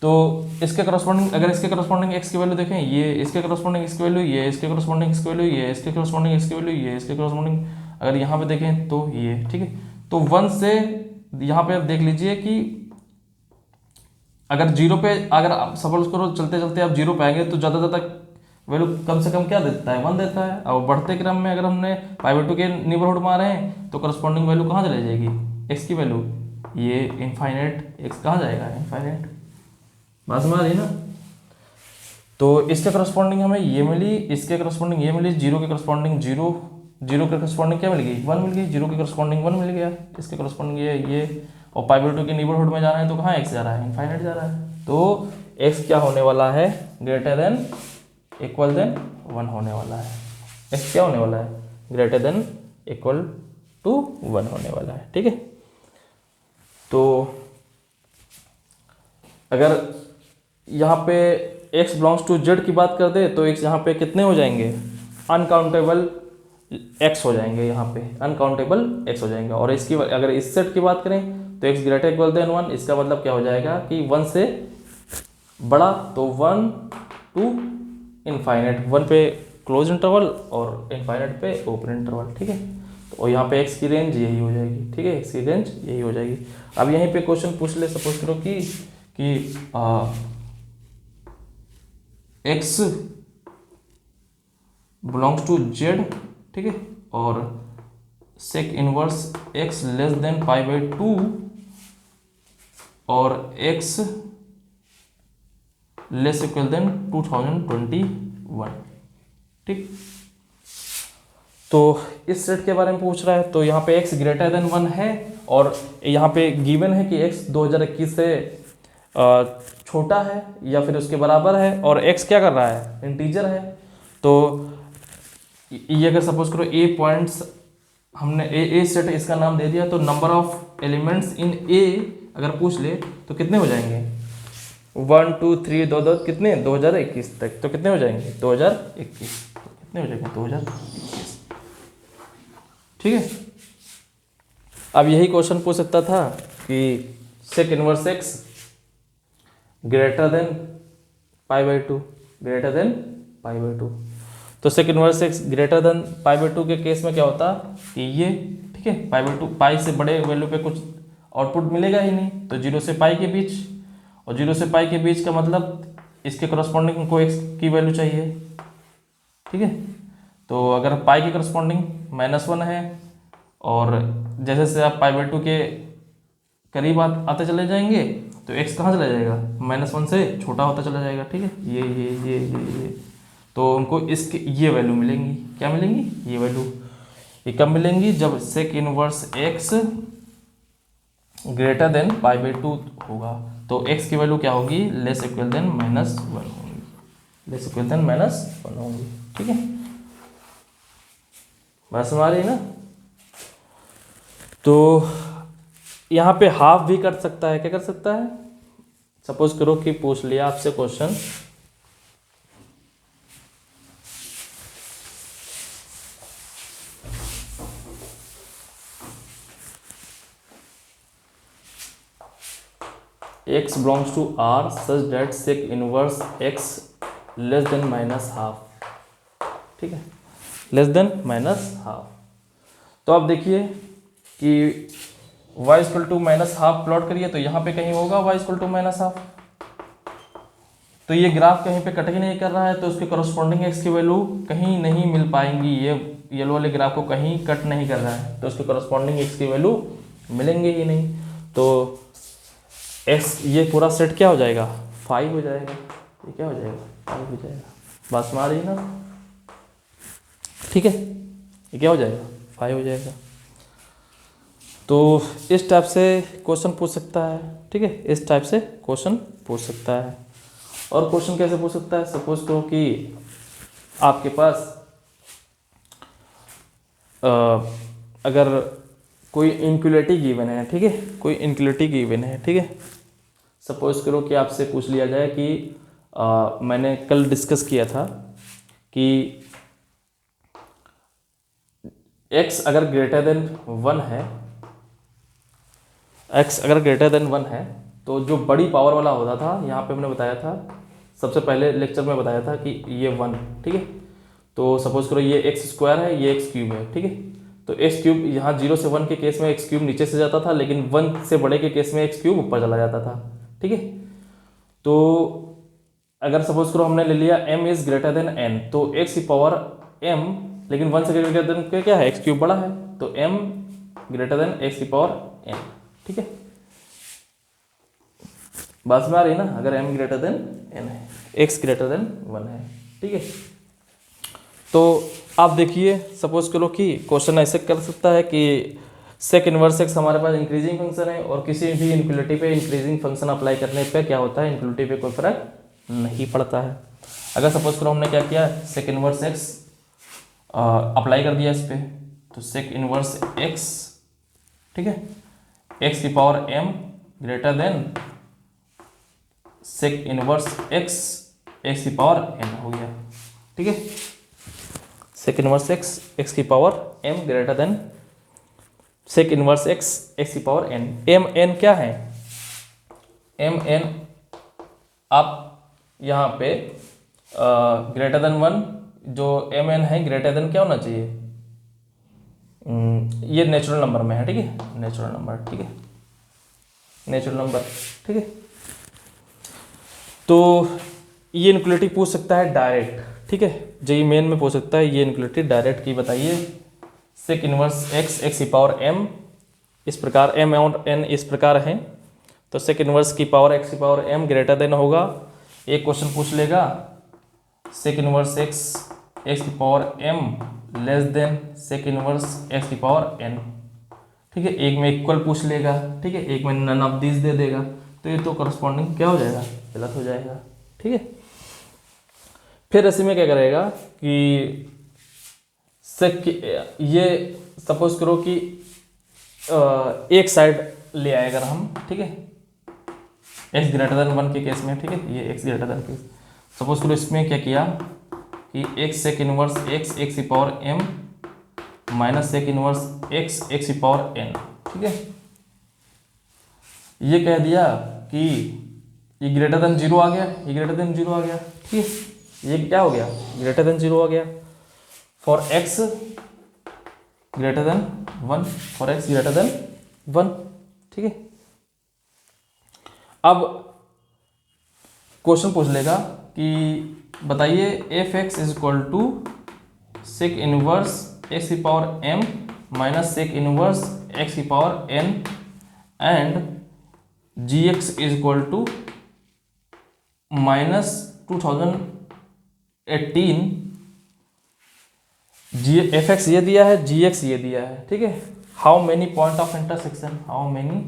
तो इसके करस्पॉन्डिंग, अगर इसके करस्पॉन्डिंग एक्स की वैल्यू देखें, ये इसके करस्पॉन्डिंग एक्स की वैल्यू, ये इसके करस्पॉन्डिंग एक्स की वैल्यू, ये इसके करस्पॉन्डिंग एक्स की वैल्यू, ये इसके करस्पॉन्डिंग, अगर यहाँ पे देखें तो ये, ठीक है। तो 1 से यहाँ पे आप देख लीजिए कि अगर जीरो पे, अगर आप सपोज करो चलते चलते आप जीरो पे आएंगे तो ज़्यादा ज़्यादा वैल्यू कम से कम क्या देता है, 1 देता है। और बढ़ते क्रम में अगर हमने π/2 के नेबरहुड में आ रहे हैं तो करस्पॉन्डिंग वैल्यू कहाँ चली जाएगी, एक्स की वैल्यू, ये इनफाइनाइट, एक्स कहाँ जाएगा, इनफाइनाइट। बात समझ आ रही ना। तो इसके करस्पॉन्डिंग हमें ये मिली, इसके करस्पॉन्डिंग ये मिली, जीरो के करस्पॉन्डिंग जीरो, जीरो के करस्पॉन्डिंग क्या मिल गई, 1 मिल गई, जीरो के करस्पॉन्डिंग 1 मिल गया, इसके करस्पॉन्डिंग ये और π/2 के नेबरहुड में जा रहे हैं तो कहाँ एक्स जा रहा है, इनफाइनाइट जा रहा है। तो एक्स क्या होने वाला है, ग्रेटर देन इक्वल देन 1 होने वाला है। एक्स क्या होने वाला है, ग्रेटर देन इक्वल टू 1 होने वाला है, ठीक है। तो अगर यहाँ पे x बिलोंग्स टू z की बात कर दे तो x यहाँ पे कितने हो जाएंगे, अनकाउंटेबल x हो जाएंगे, यहाँ पे अनकाउंटेबल x हो जाएंगे। और इसकी अगर इस सेट की बात करें तो x ग्रेटर इक्वल देन 1, इसका मतलब क्या हो जाएगा कि 1 से बड़ा, तो 1 टू इनफाइनाइट, 1 पे क्लोज इंटरवल और इनफाइनाइट पे ओपन इंटरवल, ठीक है। तो यहाँ पे x की रेंज यही हो जाएगी, ठीक है, x की रेंज यही हो जाएगी। अब यहीं पे क्वेश्चन पूछ ले, सपोज करो कि x बिलोंग्स टू z, ठीक है, और sec inverse x less than π/2 और x लेस इक्वल देन 2021, ठीक। तो इस सेट के बारे में पूछ रहा है, तो यहाँ पे x ग्रेटर देन 1 है और यहाँ पे गिवन है कि x 2021 से छोटा है या फिर उसके बराबर है, और x क्या कर रहा है, इंटीजर है। तो ये अगर सपोज करो a पॉइंट्स, हमने ए सेट इसका नाम दे दिया, तो number of elements in a अगर पूछ ले तो कितने हो जाएंगे, 1 2 3 2 कितने, 2021 तक, तो कितने हो जाएंगे 2021, कितने हो जाएंगे 2021, ठीक है। अब यही क्वेश्चन पूछ सकता था कि sec inverse X greater than π/2, greater than π/2। तो sec inverse X greater than π/2 के केस में क्या होता कि ये, ठीक है, π/2, पाई से बड़े वैल्यू पे कुछ आउटपुट मिलेगा ही नहीं, तो 0 से पाई के बीच, और 0 से पाई के बीच का मतलब इसके करस्पॉन्डिंग को एक्स की वैल्यू चाहिए, ठीक है। तो अगर पाई के करस्पॉन्डिंग -1 है और जैसे से आप π/2 के करीब आते चले जाएंगे तो x कहाँ चला जाएगा, -1 से छोटा होता चला जाएगा, ठीक है। ये तो उनको इसके ये वैल्यू मिलेंगी, क्या मिलेंगी, ये वैल्यू। ये कब मिलेंगी, जब sec inverse x greater than π/2 होगा, तो x की वैल्यू क्या होगी, लेस इक्वल देन -1 होगी, लेस इक्वल देन -1 होगी, ठीक है। बात समझ आ रही है ना। तो यहाँ पे हाफ भी कर सकता है, क्या कर सकता है, सपोज करो कि पूछ लिया आपसे question x belongs to R such that sec inverse x less than -12, ठीक है, लेस देन -12। तो अब देखिए कि y इक्वल टू -12 प्लॉट करिए तो यहाँ पे कहीं होगा y इक्वल टू -12, तो ये ग्राफ कहीं पे कट ही नहीं कर रहा है, तो उसके करस्पॉन्डिंग x की वैल्यू कहीं नहीं मिल पाएंगी, ये येलो वाले ग्राफ को कहीं कट नहीं कर रहा है, तो उसके करस्पॉन्डिंग x की वैल्यू मिलेंगे ही नहीं। तो x ये पूरा सेट क्या हो जाएगा, 5 हो जाएगा, ये क्या हो जाएगा, 5 हो जाएगा। बात समझ आ रही है ना, ठीक है, ये क्या हो जाएगा 5 हो जाएगा। तो इस टाइप से क्वेश्चन पूछ सकता है, ठीक है, इस टाइप से क्वेश्चन पूछ सकता है। और क्वेश्चन कैसे पूछ सकता है, सपोज करो कि आपके पास अगर कोई इनक्वलिटी गिवन है, ठीक है, कोई इनक्वलिटी गिवन है, ठीक है, सपोज करो कि आपसे पूछ लिया जाए कि मैंने कल डिस्कस किया था कि x अगर ग्रेटर देन 1 है, x अगर ग्रेटर देन 1 है तो जो बड़ी पावर वाला होता था, यहाँ पे हमने बताया था सबसे पहले लेक्चर में बताया था कि ये 1, ठीक है, तो सपोज करो ये एक्स स्क्वायर है, ये एक्स क्यूब है, ठीक है, तो एक्स क्यूब यहाँ 0 से 1 के केस में एक्स क्यूब नीचे से जाता था, लेकिन 1 से बड़े के केस में एक्स क्यूब ऊपर चला जाता था, ठीक है। तो अगर सपोज करो हमने ले लिया m is greater than n, तो x की पावर m, लेकिन 1 से ग्रेटर देन क्या है, एक्स क्यूब बड़ा है, तो m ग्रेटर देन x की पावर n, ठीक है, बात में आ रही है ना, अगर m ग्रेटर देन n है, x ग्रेटर देन 1 है, ठीक है। तो आप देखिए सपोज करो कि क्वेश्चन ऐसे कर सकता है कि सेक इनवर्स एक्स हमारे पास इंक्रीजिंग फंक्शन है और किसी भी इनक्वलिटी पे इंक्रीजिंग फंक्शन अप्लाई करने पे क्या होता है, इनक्वलिटी पे कोई फर्क नहीं पड़ता है। अगर सपोज करो हमने क्या किया, सेक इनवर्स एक्स अप्लाई कर दिया इस पर, तो सेक इनवर्स एक्स, ठीक है, एक्स की power m greater than sec inverse X X की पावर n हो गया, ठीक है, सेक इनवर्स एक्स एक्स की power m greater than sec inverse X X की पावर n। m n क्या है, m n आप यहाँ पे ग्रेटर देन 1, जो m n है ग्रेटर देन क्या होना चाहिए, ये नेचुरल नंबर में है, ठीक है, नेचुरल नंबर, ठीक है, नेचुरल नंबर, ठीक है। तो ये इनक्वलिटी पूछ सकता है डायरेक्ट, ठीक है, जेई मेन में पूछ सकता है ये इनक्वलिटी डायरेक्ट की बताइए, सेक इनवर्स एक्स एक्स की पावर m इस प्रकार, m और n इस प्रकार हैं, तो सेक इनवर्स की पावर x की पावर m ग्रेटर देन होगा, एक क्वेश्चन पूछ लेगा सेक इनवर्स एक्स एक्स की power m less than sec inverse x की पावर n, ठीक है, एक में इक्वल पूछ लेगा, ठीक है, एक में नन ऑफ दिस दे देगा, तो ये तो करस्पॉन्डिंग क्या हो जाएगा, गलत हो जाएगा, ठीक है। फिर ऐसे में क्या करेगा कि सेक ये सपोज करो कि एक साइड ले आए अगर हम, ठीक है, x ग्रेटर देन 1 के केस में, ठीक है, ये x ग्रेटर देन के, सपोज करो इसमें क्या किया कि x sec inverse x X की power m minus sec inverse x X की पावर n, ठीक है, ये कह दिया कि ये ग्रेटर देन 0 आ गया, ये ग्रेटर देन 0 आ गया, ठीक है, ये क्या हो गया, ग्रेटर देन 0 आ गया for x greater than 1, for x greater than 1, ठीक है। अब क्वेश्चन पूछ लेगा कि बताइए f x is equal to sec inverse x की power m minus sec inverse x की power n and g x is equal to minus 2018, g f x ये दिया है, जी एक्स ये दिया है, ठीक है, how many point of intersection, how many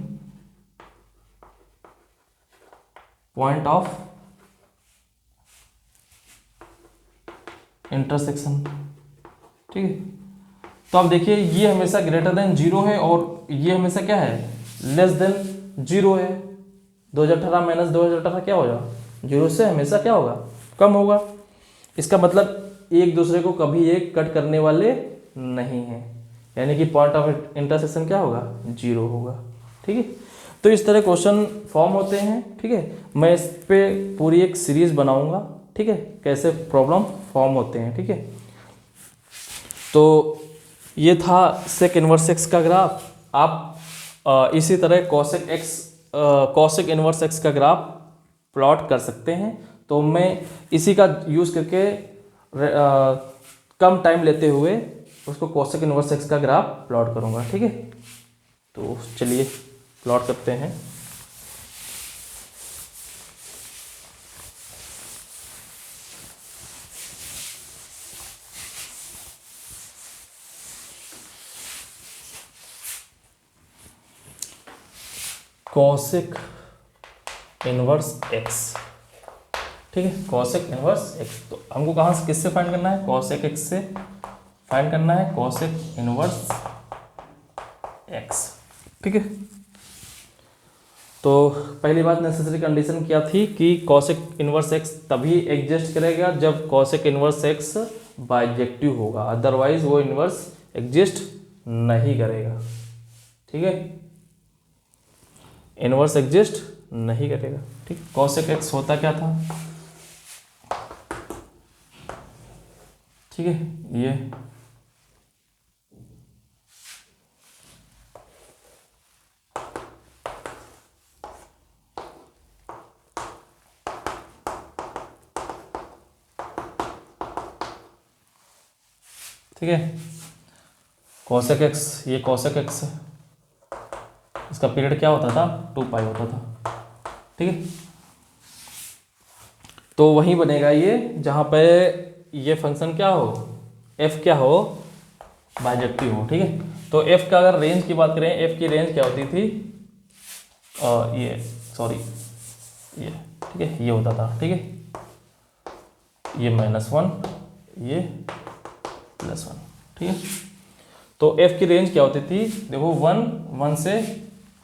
point of intersection, ठीक है। तो आप देखिए ये हमेशा ग्रेटर देन 0 है और ये हमेशा क्या है, लेस देन 0 है, 2018 माइनस 2018 क्या होगा, 0 से हमेशा क्या होगा, कम होगा, इसका मतलब एक दूसरे को कभी एक कट करने वाले नहीं है, यानी कि पॉइंट ऑफ इंटरसेक्शन क्या होगा, 0 होगा, ठीक है। तो इस तरह क्वेश्चन फॉर्म होते हैं, ठीक है, मैं इस पे पूरी एक सीरीज बनाऊंगा, ठीक है, कैसे प्रॉब्लम फॉर्म होते हैं, ठीक है। तो ये था सेक इनवर्स एक्स का ग्राफ, आप इसी तरह कॉसेक इनवर्स एक्स का ग्राफ प्लॉट कर सकते हैं। तो मैं इसी का यूज़ करके कम टाइम लेते हुए उसको कॉसेक इनवर्स एक्स का ग्राफ प्लॉट करूँगा, ठीक है। तो चलिए प्लॉट करते हैं। कॉसेक इनवर्स एक्स, ठीक है, कॉसेक इनवर्स एक्स। तो हमको कहाँ से किससे फाइंड करना है, कॉसेक एक्स से फाइंड करना है कॉसेक इनवर्स एक्स, ठीक है। तो पहली बात नेसेसरी कंडीशन क्या थी कि कॉसेक इनवर्स एक्स तभी एग्जिस्ट करेगा जब कॉसेक इनवर्स एक्स बाइजेक्टिव होगा, अदरवाइज वो इनवर्स एग्जिस्ट नहीं करेगा, ठीक है, इनवर्स एग्जिस्ट नहीं करेगा, ठीक। कॉसेक एक्स होता क्या था, ठीक है, ये ठीक है, कॉसेक एक्स, ये कॉसेक एक्स है, इसका पीरियड क्या होता था, 2 पाई होता था, ठीक है। तो वहीं बनेगा ये जहाँ पे ये फंक्शन क्या हो, एफ क्या हो, बाइजेक्टिव हो, ठीक है। तो एफ का अगर रेंज की बात करें, एफ की रेंज क्या होती थी, ये सॉरी ये, ठीक है, ये होता था, ठीक है, ये -1 ये +1, ठीक है। तो f की रेंज क्या होती थी, देखो 1 से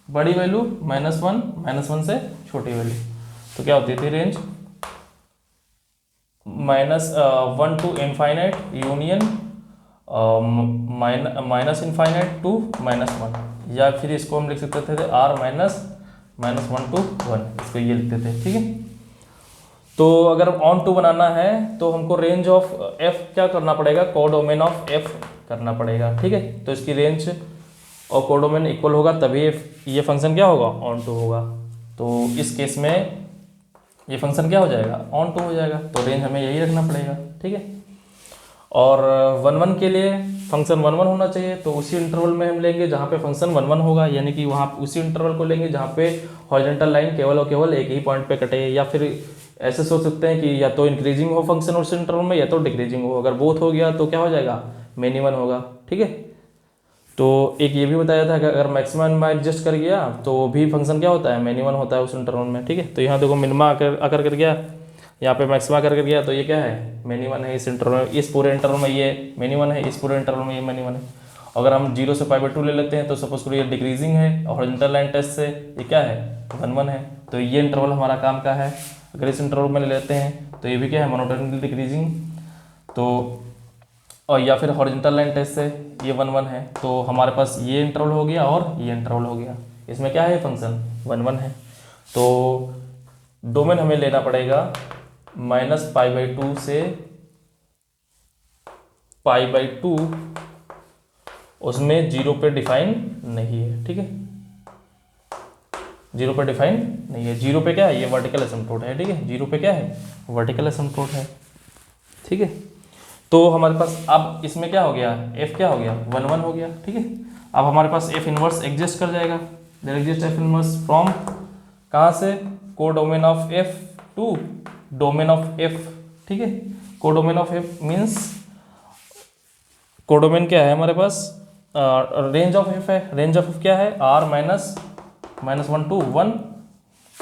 बड़ी वैल्यू, -1 से छोटी वैल्यू, तो क्या होती थी range, -1 to infinite union -infinite to -1, या फिर इसको हम लिख सकते थे r -1 to 1, इसको ये लिखते थे, ठीक है। तो अगर ऑन टू बनाना है तो हमको रेंज ऑफ f क्या करना पड़ेगा, कोडोमेन ऑफ f करना पड़ेगा, ठीक है। तो इसकी रेंज और कोडोमेन इक्वल होगा तभी ये फंक्शन क्या होगा, ऑन टू होगा। तो इस केस में ये फंक्शन क्या हो जाएगा, ऑन टू हो जाएगा, तो रेंज हमें यही रखना पड़ेगा, ठीक है। और 1 के लिए फंक्शन 1 होना चाहिए, तो उसी इंटरवल में हम लेंगे जहाँ पे फंक्शन 1 होगा, यानी कि वहाँ उसी इंटरवल को लेंगे जहाँ पे हॉरिजॉन्टल लाइन केवल और केवल एक ही पॉइंट पे कटे, या फिर ऐसे सोच सकते हैं कि या तो इंक्रीजिंग हो फंक्शन उस इंटरवल में या तो डिक्रीजिंग हो, अगर बोथ हो गया तो क्या हो जाएगा, मिनिमम होगा, ठीक है। तो एक ये भी बताया था कि अगर मैक्सिमम में एडजस्ट कर गया तो भी फंक्शन क्या होता है, मिनिमम होता है उस इंटरवल में, ठीक है। तो यहाँ देखो मिनिमा आकर कर गया, यहाँ पे मैक्सिमा कर गया, तो ये क्या है, मिनिमम है इस इंटरवल में, इस पूरे इंटरवल में ये मिनिमम है, इस पूरे इंटरवल में ये मिनिमम है। अगर हम 0 से π/2 ले लेते हैं तो सपोज करो ये डिक्रीजिंग है और हॉरिजॉन्टल लाइन टेस्ट से ये क्या है, 1 है, तो ये इंटरवल हमारा काम का है। अगर इस इंटरवल में ले लेते हैं तो ये भी क्या है, मोनोटोनिकली डिक्रीजिंग, तो और या फिर हॉरिजॉन्टल लाइन टेस्ट से ये 1 है, तो हमारे पास ये इंटरवल हो गया और ये इंटरवल हो गया, इसमें क्या है फंक्शन 1 है। तो डोमेन हमें लेना पड़ेगा -π/2 से π/2, उसमें 0 पे डिफाइन नहीं है, ठीक है, 0 पे डिफाइन नहीं है, 0 पे क्या है, ये वर्टिकल एसिम्प्टोट है, ठीक है, 0 पे क्या है, वर्टिकल एसिम्प्टोट है, ठीक है। तो हमारे पास अब इसमें क्या हो गया, f क्या हो गया, 1 हो गया, ठीक है। अब हमारे पास f इनवर्स एग्जिस्ट कर जाएगा, there exist f inverse from कहाँ से, codomain of f to domain of f, ठीक है। Codomain of f means codomain क्या है हमारे पास, रेंज ऑफ f है, रेंज ऑफ f क्या है, r -1 to 1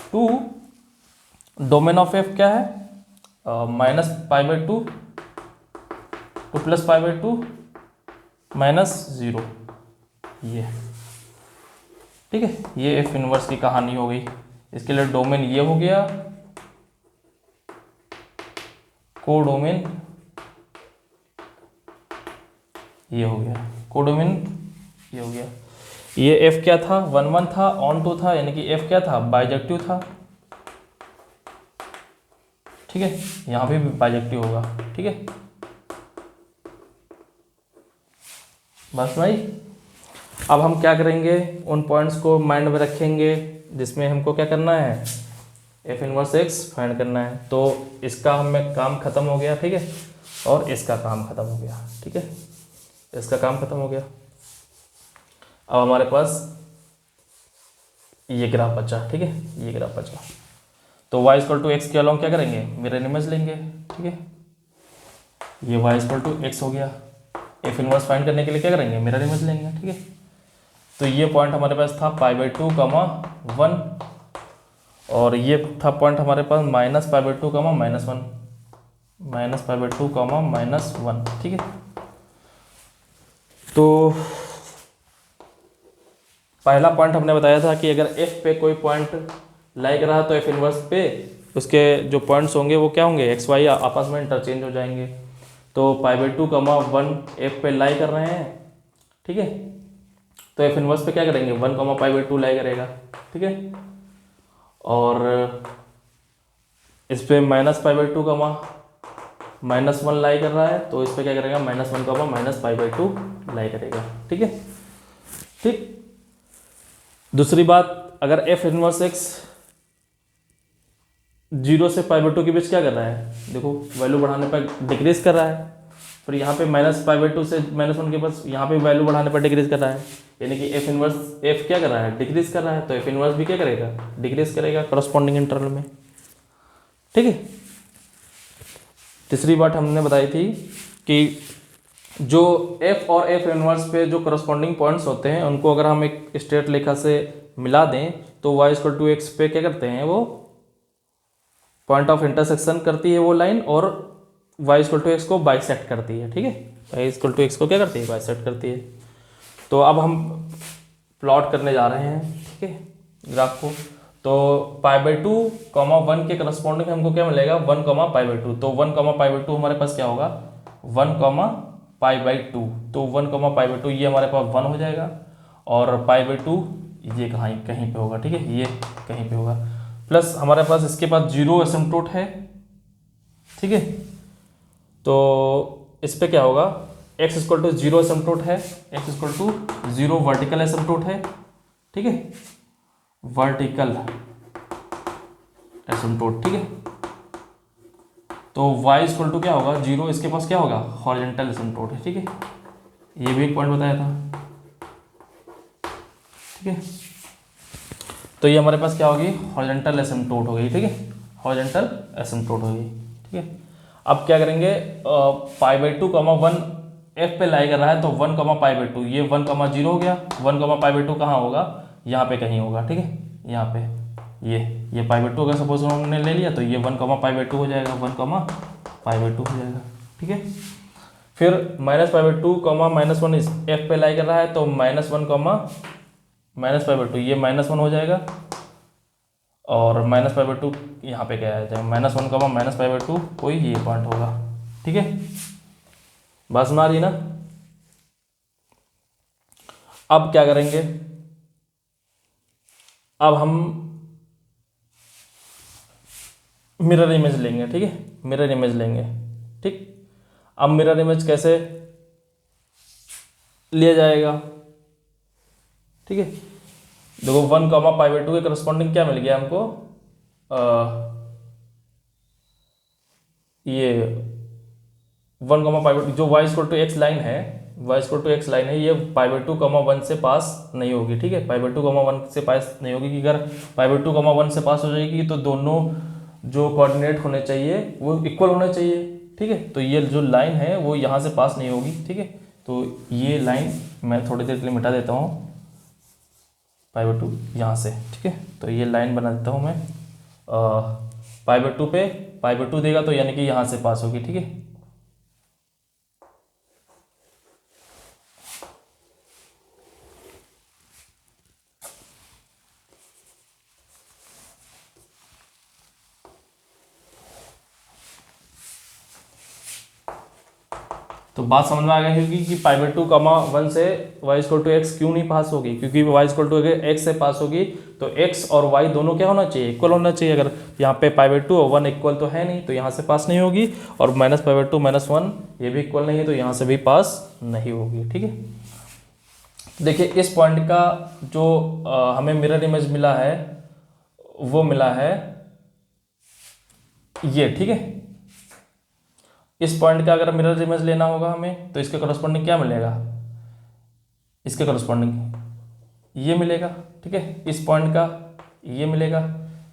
to domain of f क्या है, -π/2 टू +π/2 -0, ये, ठीक है। ये f इनवर्स की कहानी हो गई। इसके लिए डोमेन ये हो गया, कोडोमेन ये हो गया, कोडोमेन ये हो गया। ये f क्या था, 1 था, ऑन टू था, यानी कि f क्या था, बाइजेक्टिव था, ठीक है, यहाँ पे भी बाइजेक्टिव होगा, ठीक है। बस भाई, अब हम क्या करेंगे, उन पॉइंट्स को माइंड में रखेंगे जिसमें हमको क्या करना है, f इनवर्स x फाइंड करना है। तो इसका हमें काम खत्म हो गया, ठीक है, और इसका काम खत्म हो गया, ठीक है, इसका काम खत्म हो गया। अब हमारे पास ये ग्राफ बचा, ठीक है, ये ग्राफ बचा। तो y = x के अलॉन्ग क्या करेंगे, मिरर इमेज लेंगे, ठीक है, ये y = x हो गया। f इनवर्स फाइंड करने के लिए क्या करेंगे, मिरर इमेज लेंगे, ठीक है। तो ये पॉइंट हमारे पास था π/2, वन, और ये था पॉइंट हमारे पास -π/2, -1, -π/2, -1, ठीक है। तो पहला पॉइंट हमने बताया था कि अगर f पे कोई पॉइंट लाई कर रहा है तो f इनवर्स पे उसके जो पॉइंट्स होंगे वो क्या होंगे, एक्स वाई आपस में इंटरचेंज हो जाएंगे। तो π/2, 1 f पे लाई कर रहे हैं, ठीक है, तो f इनवर्स पे क्या करेंगे, 1, π/2 लाई करेगा, ठीक है। और इस पे -π/2, -1 लाई कर रहा है, तो इस पे क्या करेगा, -1, -π/2 लाई करेगा, ठीक है। ठीक, दूसरी बात, अगर f इनवर्स x 0 से π/2 के बीच क्या कर रहा है, देखो वैल्यू बढ़ाने पर डिक्रीज कर रहा है, फिर यहाँ पे -π/2 से -1 के पास यहाँ पे वैल्यू बढ़ाने पर डिक्रीज कर रहा है, यानी कि f इनवर्स f क्या कर रहा है, डिक्रीज कर रहा है, तो f इनवर्स भी क्या करेगा, डिक्रीज करेगा करस्पॉन्डिंग इंटरवल में, ठीक है। तीसरी बात हमने बताई थी कि जो f और f इनवर्स पे जो करस्पॉन्डिंग पॉइंट्स होते हैं उनको अगर हम एक स्ट्रेट रेखा से मिला दें तो y = x पे क्या करते हैं, वो पॉइंट ऑफ इंटरसेक्शन करती है वो लाइन, और y = x को बाइसेक्ट करती है, ठीक है, y = x को क्या करती है, बाइसेक्ट करती है। तो अब हम प्लॉट करने जा रहे हैं, ठीक है, ग्राफ को। तो π/2, 1 के करस्पॉन्डिंग हमको क्या मिलेगा, 1, π/2, तो 1, π/2 हमारे पास क्या होगा, 1, π/2, तो 1, π/2 ये हमारे पास 1 हो जाएगा, और π/2 ये कहीं पे होगा, ठीक है, ये कहीं पे होगा, प्लस हमारे पास इसके पास 0 एसिम्पटोट है, ठीक है। तो इस पे क्या होगा, x = 0 एसिम्पटोट है, x = 0 वर्टिकल एसिम्पटोट है, ठीक है, वर्टिकल एसिम्पटोट, ठीक है। तो y = क्या होगा, 0, इसके पास क्या होगा, हॉरिजॉन्टल एसिम्पटोट है, ठीक है, ये भी एक पॉइंट बताया था, ठीक है। तो ये हमारे पास क्या होगी, हॉरिजॉन्टल एसिम्पटोट हो गई, ठीक है, हॉरिजॉन्टल एसिम्पटोट हो गई, ठीक है। अब क्या करेंगे, π/2, 1 f पे लाई कर रहा है, तो 1, π/2 ये 1, 0 हो गया, 1, π/2 कहाँ होगा, यहाँ पे कहीं होगा, ठीक है, यहाँ पे ये π/2 अगर सपोज हमने ले लिया तो ये 1, π/2 हो जाएगा, 1, π/2 हो जाएगा, ठीक है। फिर -π/2, -1 इस f पे लाई कर रहा है, तो -1, -π/2 ये -1 हो जाएगा, और -π/2 यहाँ पे क्या आ जाएगा, -1, -π/2 कोई ये पॉइंट होगा, ठीक है, बात सुना रही ना। अब क्या करेंगे, अब हम मिरर इमेज लेंगे, ठीक है, मिरर इमेज लेंगे, ठीक। अब मिरर इमेज कैसे लिया जाएगा, ठीक है, देखो 1, π/2 के करस्पॉन्डिंग क्या मिल गया हमको, ये 1, π/2 जो y = x लाइन है, y = x लाइन है, ये π/2, 1 से पास नहीं होगी, ठीक है, π/2, 1 से पास नहीं होगी, कि अगर π/2, 1 से पास हो जाएगी तो दोनों जो कोऑर्डिनेट होने चाहिए वो इक्वल होने चाहिए, ठीक है। तो ये जो लाइन है वो यहाँ से पास नहीं होगी, ठीक है। तो ये लाइन मैं थोड़ी देर के लिए मिटा देता हूँ, π/2 यहाँ से, ठीक है। तो ये लाइन बना देता हूँ मैं, π/2 पे π/2 देगा तो यानी कि यहाँ से पास होगी, ठीक है। तो बात समझ में आ गई होगी कि π/2, 1 से y = x क्यों नहीं पास होगी, क्योंकि y = x से पास होगी तो x और y दोनों क्या होना चाहिए, इक्वल होना चाहिए। अगर यहाँ पे π/2 और 1 इक्वल तो है नहीं, तो यहाँ से पास नहीं होगी, और -π/2 -1 ये भी इक्वल नहीं है, तो यहाँ से भी पास नहीं होगी, ठीक है। देखिए इस पॉइंट का जो हमें मिरर इमेज मिला है वो मिला है ये, ठीक है। इस पॉइंट का अगर मिरर इमेज लेना होगा हमें तो इसके करस्पॉन्डिंग क्या मिलेगा, इसके करस्पॉन्डिंग ये मिलेगा, ठीक है। इस पॉइंट का ये मिलेगा,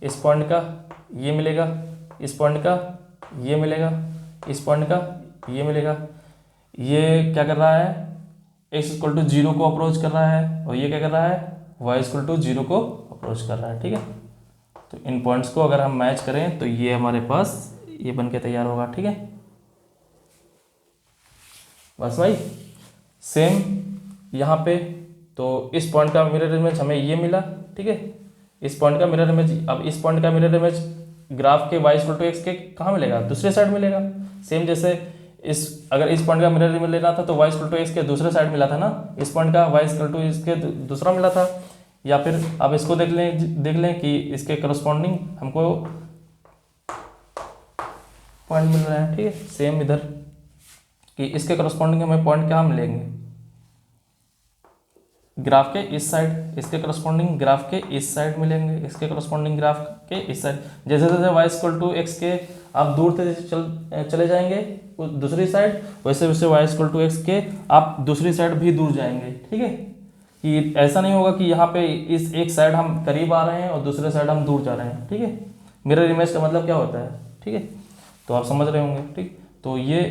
इस पॉइंट का ये मिलेगा, इस पॉइंट का ये मिलेगा, इस पॉइंट का ये मिलेगा। ये क्या कर रहा है, x = 0 को अप्रोच कर रहा है, और ये क्या कर रहा है, y = 0 को अप्रोच कर रहा है, ठीक है। तो इन पॉइंट्स को अगर हम मैच करें तो ये हमारे पास ये बन के तैयार होगा, ठीक है। बस भाई सेम यहाँ पे, तो इस पॉइंट का मिरर इमेज हमें ये मिला, ठीक है। इस पॉइंट का मिरर इमेज, अब इस पॉइंट का मिरर इमेज ग्राफ के y=x के कहाँ मिलेगा, दूसरे साइड मिलेगा। सेम जैसे अगर इस पॉइंट का मिरर इमेज लेना था तो y=x के दूसरे साइड मिला था ना, इस पॉइंट का y=x के दूसरा मिला था। या फिर अब इसको देख लें कि इसके करस्पॉन्डिंग हमको पॉइंट मिल रहा है, ठीक है। सेम इधर कि इसके करस्पॉन्डिंग हमें पॉइंट क्या मिलेंगे, ग्राफ के इस साइड, इसके करस्पॉन्डिंग ग्राफ के इस साइड मिलेंगे, इसके करस्पॉन्डिंग ग्राफ के इस साइड। जैसे जैसे y=x के आप दूर से चले जाएंगे दूसरी साइड, वैसे वैसे y=x के आप दूसरी साइड भी दूर जाएंगे, ठीक है। कि ऐसा नहीं होगा कि यहाँ पे इस एक साइड हम करीब आ रहे हैं और दूसरे साइड हम दूर जा रहे हैं, ठीक है। मिरर इमेज का मतलब क्या होता है, ठीक है, तो आप समझ रहे होंगे, ठीक। तो ये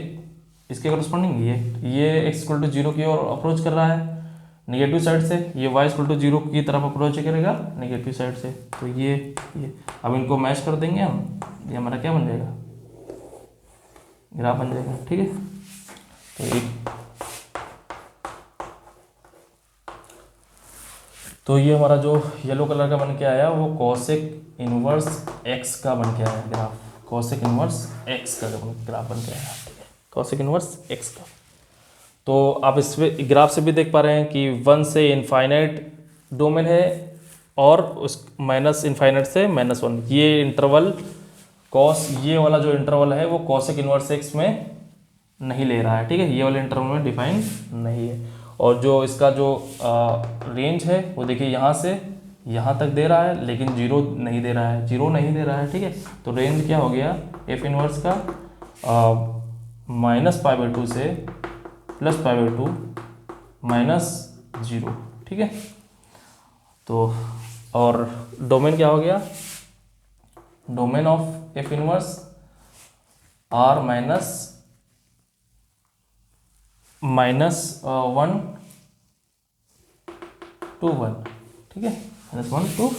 इसके करस्पॉन्डिंग ये x=0 की ओर अप्रोच कर रहा है नेगेटिव साइड से, ये y=0 की तरफ अप्रोच करेगा नेगेटिव साइड से। तो ये अब इनको मैच कर देंगे हम, ये हमारा क्या बन जाएगा, ग्राफ बन जाएगा, ठीक है। तो ये हमारा जो येलो कलर का बन के आया वो कोसेक इनवर्स x का बन के आया ग्राफ, कोसेक इनवर्स x का जो ग्राफ बन के आया, कोसेक इनवर्स x का। तो आप इस ग्राफ से भी देख पा रहे हैं कि 1 से इनफाइनाइट डोमेन है और उस माइनस इनफाइनाइट से -1, ये इंटरवल कॉस, ये वाला जो इंटरवल है वो कोसेक इनवर्स x में नहीं ले रहा है, ठीक है। ये वाले इंटरवल में डिफाइन नहीं है। और जो इसका जो रेंज है वो देखिए यहाँ से यहाँ तक दे रहा है, लेकिन जीरो नहीं दे रहा है, ठीक है। तो रेंज क्या हो गया एफ इनवर्स का -π/2 से +π/2 -0, ठीक है। तो और डोमेन क्या हो गया, domain of F inverse R -1 to 1, ठीक है, -1 to।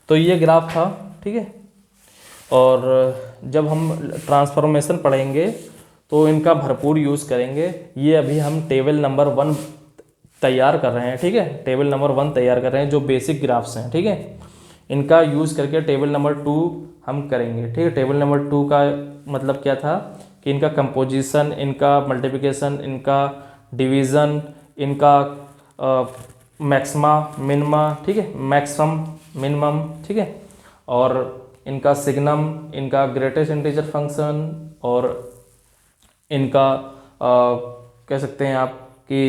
तो ये ग्राफ था, ठीक है। और जब हम ट्रांसफॉर्मेशन पढ़ेंगे तो इनका भरपूर यूज़ करेंगे। ये अभी हम टेबल नंबर 1 तैयार कर रहे हैं, ठीक है, टेबल नंबर 1 तैयार कर रहे हैं जो बेसिक ग्राफ्स हैं, ठीक है। इनका यूज़ करके टेबल नंबर 2 हम करेंगे, ठीक है। टेबल नंबर 2 का मतलब क्या था कि इनका कंपोजिशन, इनका मल्टीप्लिकेशन, इनका डिवीज़न, इनका मैक्सिमा मिनिमा, ठीक है, मैक्सिमम मिनिमम, ठीक है, और इनका सिग्नम, इनका ग्रेटेस्ट इंटीजर फंक्शन, और इनका कह सकते हैं आप कि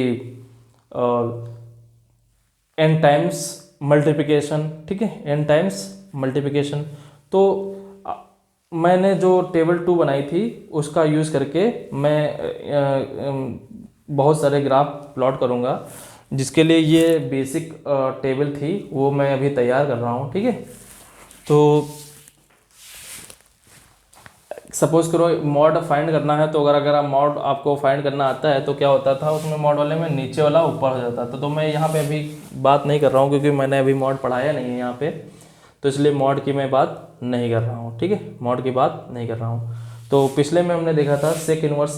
n टाइम्स मल्टीप्लिकेशन, ठीक है, n टाइम्स मल्टीप्लिकेशन। तो मैंने जो टेबल 2 बनाई थी उसका यूज़ करके मैं बहुत सारे ग्राफ प्लॉट करूँगा, जिसके लिए ये बेसिक टेबल थी वो मैं अभी तैयार कर रहा हूँ, ठीक है। तो सपोज करो मॉड फाइंड करना है, तो अगर आप मॉड आपको फाइंड करना आता है तो क्या होता था उसमें, मॉड वाले में नीचे वाला ऊपर हो जाता था। तो मैं यहाँ पे अभी बात नहीं कर रहा हूँ क्योंकि मैंने अभी मॉड पढ़ाया नहीं है यहाँ पे, तो इसलिए मॉड की मैं बात नहीं कर रहा हूँ, ठीक है, मॉड की बात नहीं कर रहा हूँ। तो पिछले में हमने देखा था सेक इनवर्स